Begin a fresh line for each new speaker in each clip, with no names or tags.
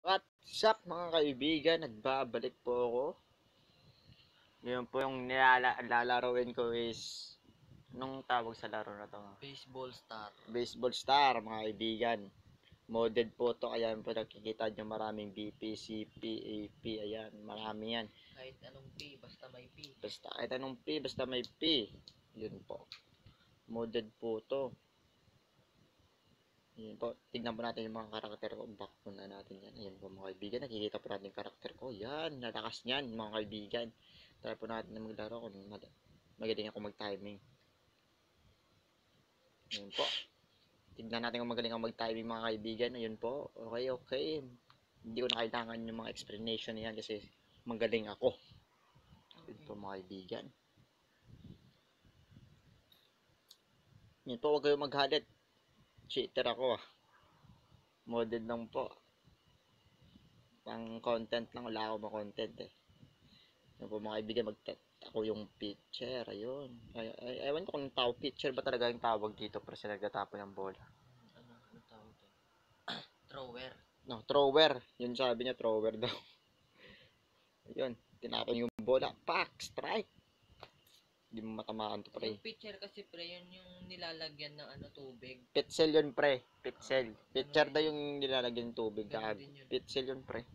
What's up mga kaibigan? Nagbabalik po ako. Ngayon po yung lalaroin ko is anong tawag sa laro na to?
Baseball Star.
Baseball Star mga kaibigan. Modded po to, kaya po nakikita nyo maraming BP, CP, AP, ayan, marami yan.
Kahit anong P, basta may P.
Basta kahit anong P, basta may P. Yun po. Modded po to. Yun po. Tignan po natin yung mga karakter ko. Back po na natin yan. Ayan po mga kaibigan. Nakikita po natin yung karakter ko. Yan. Nalakas niyan mga kaibigan. Try po natin na maglaro kung magaling ako mag-timing. Ayan po. Tignan natin kung magaling ako mag-timing mga kaibigan. Ayan po. Okay. Hindi ko na kailangan yung mga explanation niyan kasi magaling ako. Ayan po mga kaibigan. Ayan po. Huwag kayong maghalit. Cheater ako Modded lang po. Pang content lang. Wala ako ma-content Yan po mga kaibigan. Ako yung pitcher. Ayun. Ewan ko kung pitcher ba talaga yung tawag dito pero sila nagtatapon ng bola.
Ano tawag to? Thrower.
No, thrower. Yun sabi niya, thrower daw. Ayun. Tinapon yung bola. Pak! Strike! Hindi mo matamaan to pre.
Yung pitcher kasi pre, yun yung nilalagyan ng tubig.
Pitzel yun pre. Pitzel. Pitcher daw yung nilalagyan ng tubig. Pitzel yun pre.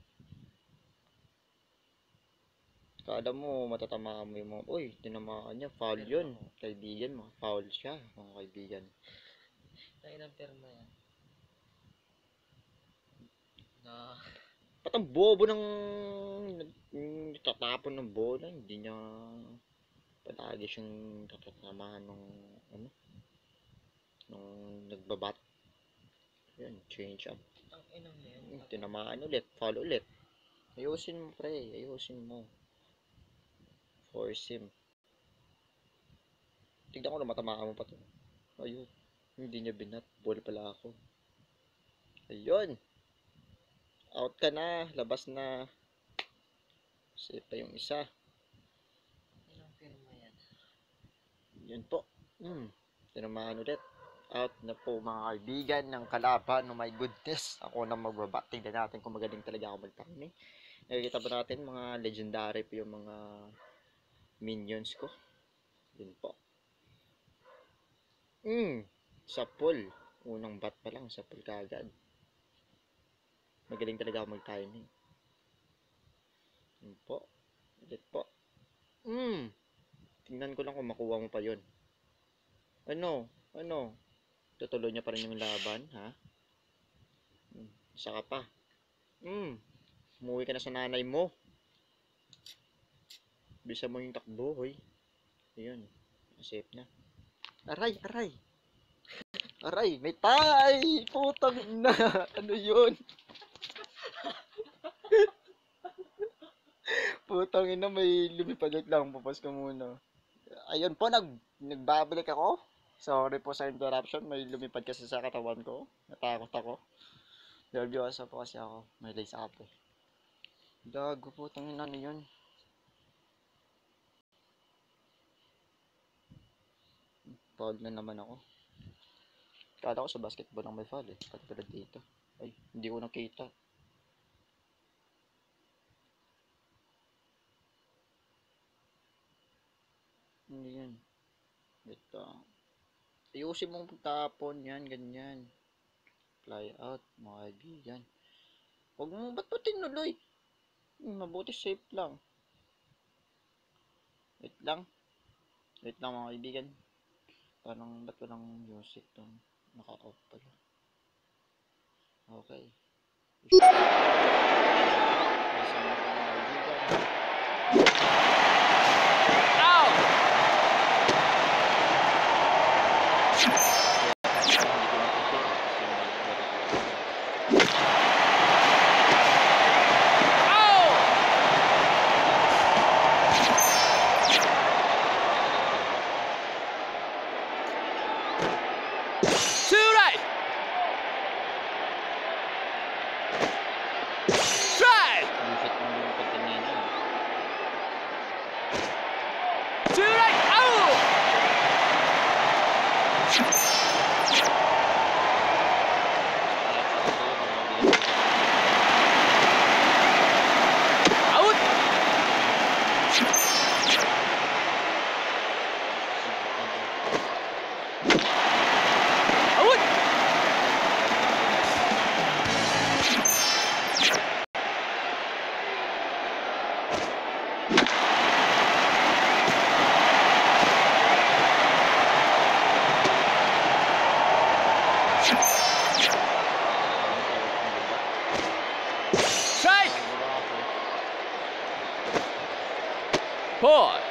Kada mo matatamaan mo yung mga, uy, tinamaan niya. Foul yun. Kaibigan mo. Foul siya. Mga kaibigan.
Tayo ng perma yan.
Ba't ang bobo ng tatapon ng bola? Hindi niya palagi siyang tatatamaan nung nung nagbabat. Yan, change up.
Ang inang na yan.
Tinamaan ulit, foul ulit. Ayusin mo pre, ayusin mo. Force him. Tignan ko na matamaan mo pa to. Ayun, hindi niya binat. Ball pala ako. Ayun. Out ka na, labas na. Save pa yung isa.
Ilang perma yan?
Yun po. Tinamaan ulit. Out na po mga kaibigan ng kalaban. Oh my goodness. Ako na magbaba. Tingnan natin kung magaling talaga ako mag-timing. Nakikita ba natin mga legendary po yung mga minions ko. Yun po. Sa pool. Unang bat pa lang. Sa pool kagad. Magaling talaga ako mag-timing. Yun po. Ulit po. Tingnan ko lang kung makuha mo pa yun. Ano? Tutuloy niya pa rin yung laban, ha? Saka pa. Umuwi ka na sa nanay mo. Bisa mo yung takbo, hoy. Ayun. Safe na. Aray! Aray! May tay! Putang ina! Ano yun? Putang ina, may lumipad lang. Papas ka muna. Ayun po, nagbabalik ako. Sorry po sa interruption. May lumipad kasi sa katawan ko. Natakot ako. Nervyoso po kasi ako. May lace up Gago po, tangin ano yun. Foul na naman ako. Kala ko sa basketball lang may foul Patulad dito. Ay, hindi ko nakita. Hindi yan. Ito. Ayusin mong pagtapon yan, ganyan. Fly out, mga kaibigan. Huwag mo, ba't mo tinuloy? Mabuti safe lang. Wait lang mga kaibigan. Parang ba't walang music to? Naka-off pala. Okay. Isama ko mga kaibigan.
Pause.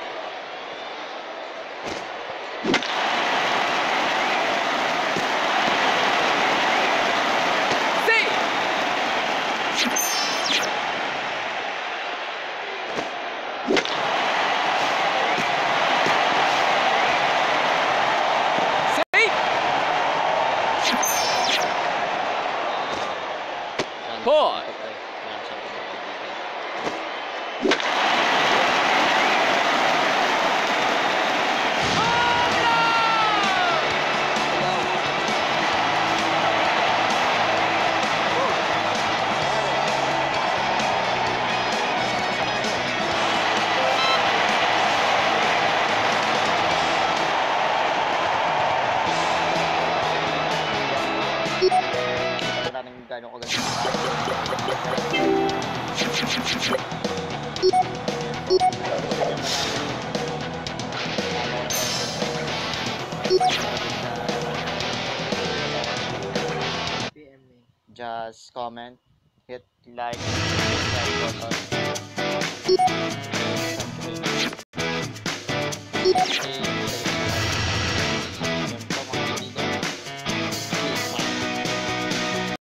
Pause.
Wala nang gano'ng kaganda.
PM eh.
Just comment, hit like, subscribe button.